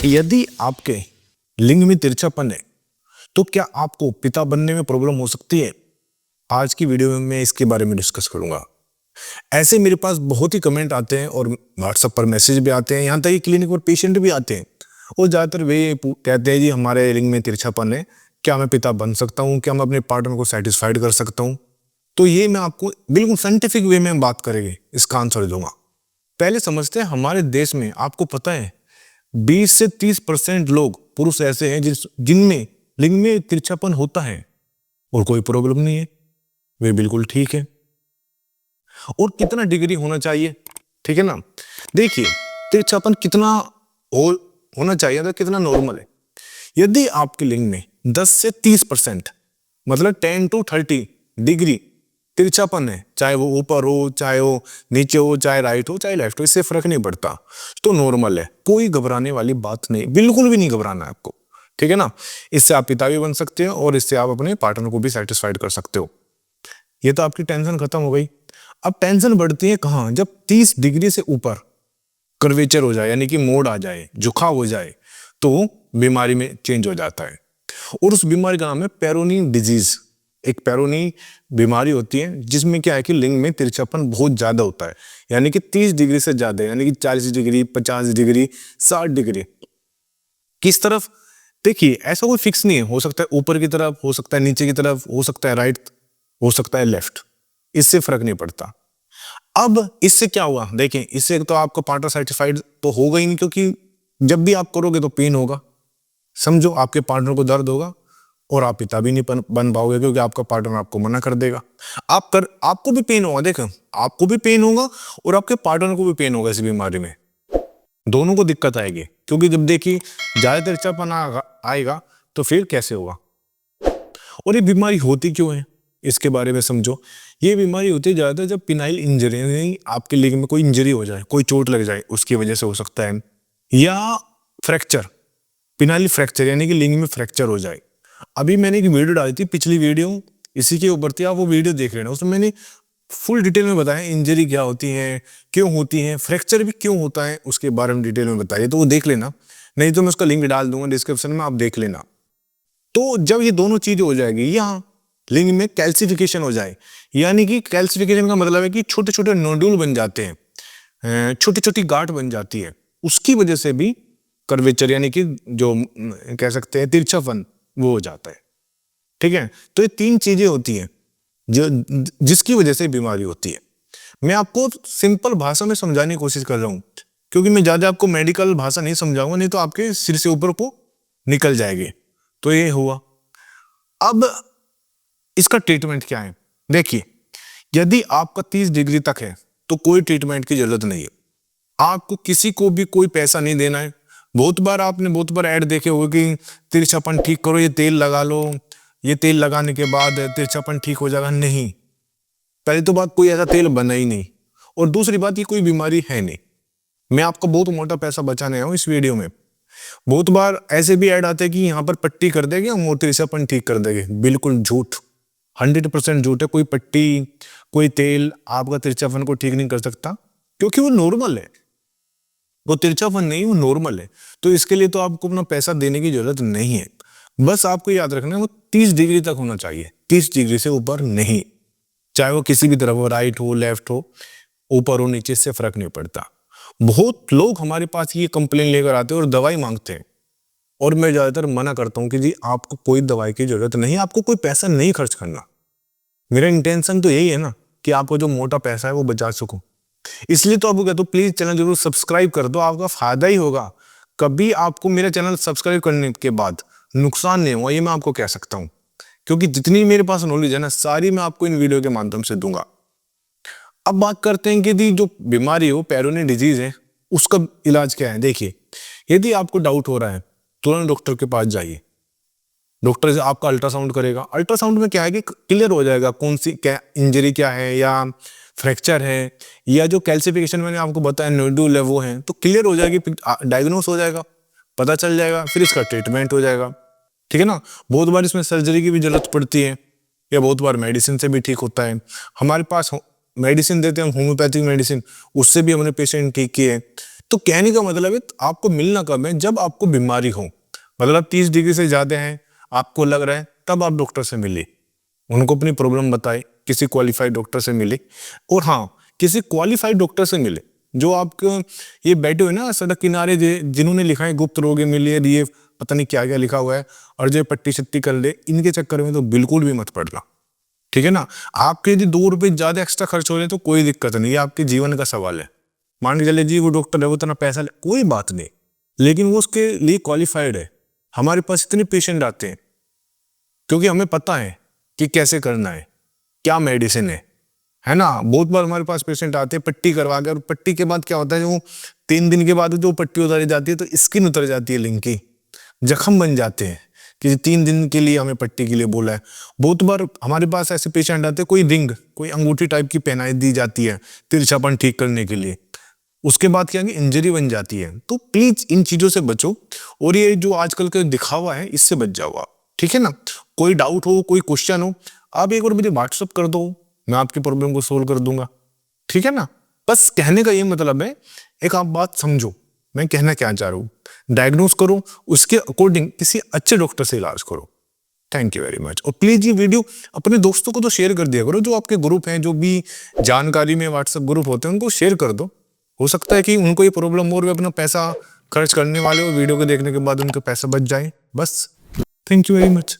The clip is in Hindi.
यदि आपके लिंग में तिरछापन है तो क्या आपको पिता बनने में प्रॉब्लम हो सकती है? आज की वीडियो में मैं इसके बारे में डिस्कस करूंगा। ऐसे मेरे पास बहुत ही कमेंट आते हैं और व्हाट्सएप पर मैसेज भी आते हैं, यहाँ तक कि क्लिनिक पर पेशेंट भी आते हैं और ज़्यादातर वे कहते हैं जी हमारे लिंग में तिरछापन है, क्या मैं पिता बन सकता हूँ, क्या मैं अपने पार्टनर को सेटिस्फाइड कर सकता हूँ? तो ये मैं आपको बिल्कुल साइंटिफिक वे में बात करेंगे, इसका आंसर दूंगा। पहले समझते हैं, हमारे देश में आपको पता है 20 से 30% लोग पुरुष ऐसे हैं जिनमें लिंग में तिरछापन होता है और कोई प्रॉब्लम नहीं है, वे बिल्कुल ठीक है। और कितना डिग्री होना चाहिए, ठीक है ना? देखिए तिरछापन कितना होना चाहिए, तो कितना नॉर्मल है। यदि आपके लिंग में 10 से 30% मतलब 10 to 30 डिग्री तिरछापन है, चाहे वो ऊपर हो, चाहे वो नीचे हो, चाहे राइट हो, चाहे लेफ्ट हो, इससे फर्क नहीं पड़ता, तो नॉर्मल है, कोई घबराने वाली बात नहीं, बिल्कुल भी नहीं घबराना है आपको, ठीक है ना? इससे आप पिता भी बन सकते हो और इससे आप अपने पार्टनर को भी सेटिस्फाइड कर सकते हो। ये तो आपकी टेंशन खत्म हो गई। अब टेंशन बढ़ती है कहाँ? जब 30 डिग्री से ऊपर कर्वेचर हो जाए, यानी कि मोड़ आ जाए, झुकाव हो जाए, तो बीमारी में चेंज हो जाता है और उस बीमारी का नाम है पेरोनी डिजीज। एक पेरोनी बीमारी होती है जिसमें क्या है कि लिंग में तिरछापन बहुत ज्यादा होता है, यानी कि 30 डिग्री से ज्यादा, यानी कि 40 डिग्री, 50 डिग्री, 60 डिग्री। किस तरफ? देखिए ऐसा कोई फिक्स नहीं है, हो सकता है ऊपर की तरफ, हो सकता है नीचे की तरफ, हो सकता है राइट, हो सकता है लेफ्ट, इससे फर्क नहीं पड़ता। अब इससे क्या हुआ, देखें, इससे तो आपका पार्टनर सेटिस्फाइड तो होगा ही नहीं, क्योंकि जब भी आप करोगे तो पेन होगा, समझो आपके पार्टनर को दर्द होगा और आप पिता भी नहीं बन पाओगे, क्योंकि आपका पार्टनर आपको मना कर देगा। आपको भी पेन होगा, देखो आपको भी पेन होगा और आपके पार्टनर को भी पेन होगा। इस बीमारी में दोनों को दिक्कत आएगी, क्योंकि जब देखिए ज्यादा तिरछापन आएगा तो फिर कैसे होगा। और ये बीमारी होती क्यों है, इसके बारे में समझो। ये बीमारी होती है ज्यादातर जब पिनाइल इंजरी, यानी आपके लिंग में कोई इंजरी हो जाए, कोई चोट लग जाए, उसकी वजह से हो सकता है, या फ्रैक्चर, पिनाइल फ्रैक्चर, यानी कि लिंग में फ्रैक्चर हो जाए। अभी मैंने एक वीडियो डाली थी, पिछली वीडियो इसी के ऊपर थी, आप वो वीडियो देख लेना, उसमें मैंने फुल डिटेल में बताया इंजरी क्या होती है, क्यों होती है, फ्रैक्चर भी क्यों होता है, उसके बारे में डिटेल में बताइए, तो वो देख लेना, नहीं तो मैं उसका लिंक डाल दूंगा डिस्क्रिप्शन में, आप देख लेना। तो जब ये दोनों चीजें हो जाएगी, यहाँ लिंग में कैल्सिफिकेशन हो जाए, यानी कि कैल्सिफिकेशन का मतलब है कि छोटे छोटे नोड्यूल बन जाते हैं, छोटी छोटी गांठ बन जाती है, उसकी वजह से भी कर्वेचर, यानी कि जो कह सकते हैं तिरछापन, वो हो जाता है, ठीक है? तो ये 3 चीजें होती हैं जो जिसकी वजह से बीमारी होती है। मैं आपको सिंपल भाषा में समझाने की कोशिश कर रहा हूँ, क्योंकि मैं ज्यादा आपको मेडिकल भाषा नहीं समझाऊंगा, नहीं तो आपके सिर से ऊपर को निकल जाएगी। तो ये हुआ। अब इसका ट्रीटमेंट क्या है? देखिए, यदि आपका 30 डिग्री तक है तो कोई ट्रीटमेंट की जरूरत नहीं है, आपको किसी को भी कोई पैसा नहीं देना है। आपने बहुत बार ऐड देखे होंगे कि तिरछापन ठीक करो, ये तेल लगा लो, ये तेल लगाने के बाद तिरछापन ठीक हो जाएगा। नहीं, पहली तो बात, कोई ऐसा तेल बना ही नहीं, और दूसरी बात, ये कोई बीमारी है नहीं। मैं आपको बहुत मोटा पैसा बचाने आया हूं इस वीडियो में। बहुत बार ऐसे भी ऐड आते हैं कि यहाँ पर पट्टी कर देंगे हम तिरछापन ठीक कर देंगे, बिल्कुल झूठ, 100% झूठ है। कोई पट्टी, कोई तेल आपका तिरछापन को ठीक नहीं कर सकता, क्योंकि वो नॉर्मल है, वो तिरछापन नहीं, वो नॉर्मल है। तो इसके लिए तो आपको अपना पैसा देने की जरूरत नहीं है। बस आपको याद रखना है वो 30 डिग्री तक होना चाहिए, 30 डिग्री से ऊपर नहीं, चाहे वो किसी भी तरफ हो, राइट हो, लेफ्ट हो, ऊपर हो, नीचे, से फर्क नहीं पड़ता। बहुत लोग हमारे पास ये कंप्लेन लेकर आते हैं और दवाई मांगते हैं, और मैं ज्यादातर मना करता हूं कि जी आपको कोई दवाई की जरूरत नहीं, आपको कोई पैसा नहीं खर्च करना। मेरा इंटेंशन तो यही है ना कि आपको जो मोटा पैसा है वो बचा सकूं, इसलिए तो आपको कहता हूं प्लीज चैनल जरूर सब्सक्राइब कर दो, आपका फायदा ही होगा। कभी आपको मेरा चैनल सब्सक्राइब करने के बाद नुकसान नहीं हुआ, ये मैं आपको कह सकता हूं, क्योंकि जितनी मेरे पास नॉलेज है ना, सारी मैं आपको इन वीडियो के माध्यम से दूंगा। अब बात करते हैं कि जो बीमारी है वो पेरोनी डिजीज है, उसका इलाज क्या है। देखिए, यदि आपको डाउट हो रहा है, तुरंत डॉक्टर के पास जाइए। डॉक्टर से आपका अल्ट्रासाउंड करेगा, अल्ट्रासाउंड में क्या है कि क्लियर हो जाएगा कौन सी क्या इंजरी क्या है, या फ्रैक्चर है, या जो कैल्सिफिकेशन मैंने आपको बताया नोड्यूल है वो है, तो क्लियर हो जाएगी, डायग्नोस हो जाएगा, पता चल जाएगा, फिर इसका ट्रीटमेंट हो जाएगा, ठीक है ना? बहुत बार इसमें सर्जरी की भी जरूरत पड़ती है, या बहुत बार मेडिसिन से भी ठीक होता है। हमारे पास मेडिसिन देते हैं हम, होम्योपैथिक मेडिसिन, उससे भी हमने पेशेंट ठीक किए। तो कहने का मतलब है आपको मिलना कब है, जब आपको बीमारी हो, मतलब 30 डिग्री से ज्यादा है, आपको लग रहा है, तब आप डॉक्टर से मिले, उनको अपनी प्रॉब्लम बताए, किसी क्वालिफाइड डॉक्टर से मिले। और हाँ, किसी क्वालिफाइड डॉक्टर से मिले जो आपको, ये बैठे हुए ना सड़क किनारे जिन्होंने लिखा है गुप्त रोग मिलिए, ये पता नहीं क्या क्या लिखा हुआ है, और जो पट्टी शट्टी कर ले, इनके चक्कर में तो बिल्कुल भी मत पड़ना, ठीक है ना। आपके यदि 2 रुपए ज्यादा एक्स्ट्रा खर्च हो रहे तो कोई दिक्कत नहीं, ये आपके जीवन का सवाल है। मान के चले जी वो डॉक्टर है, वो इतना पैसा ले, कोई बात नहीं, लेकिन वो उसके लिए क्वालिफाइड है। हमारे पास इतने पेशेंट आते हैं क्योंकि हमें पता है कि कैसे करना है, क्या मेडिसिन है ना। बहुत बार हमारे पास पेशेंट आते हैं पट्टी करवा के, और पट्टी के बाद क्या होता है, जो 3 दिन के बाद जो पट्टी उतारी जाती है तो स्किन उतर जाती है, लिंग की जख्म बन जाते हैं कि 3 दिन के लिए हमें पट्टी के लिए बोला है। बहुत बार हमारे पास ऐसे पेशेंट आते हैं, कोई रिंग, कोई अंगूठी टाइप की पहनाई दी जाती है तिरछापन ठीक करने के लिए, उसके बाद क्या इंजरी बन जाती है। तो प्लीज इन चीजों से बचो, और ये जो आजकल का दिखावा है इससे बच जाओ आप, ठीक है ना। कोई डाउट हो, कोई क्वेश्चन हो, आप एक बार मुझे व्हाट्सअप कर दो, मैं आपकी प्रॉब्लम को सोल्व कर दूंगा, ठीक है ना। बस कहने का ये मतलब है, एक आप बात समझो मैं कहना क्या चाह रहा हूँ, डायग्नोस करो, उसके अकॉर्डिंग किसी अच्छे डॉक्टर से इलाज करो। Thank you very much. और प्लीज ये वीडियो अपने दोस्तों को तो शेयर कर दिया करो, जो आपके ग्रुप हैं, जो भी जानकारी में व्हाट्सएप ग्रुप होते हैं, उनको शेयर कर दो। हो सकता है कि उनको ये प्रॉब्लम हो और वे अपना पैसा खर्च करने वाले हो, वीडियो को देखने के बाद उनका पैसा बच जाए। बस, थैंक यू वेरी मच।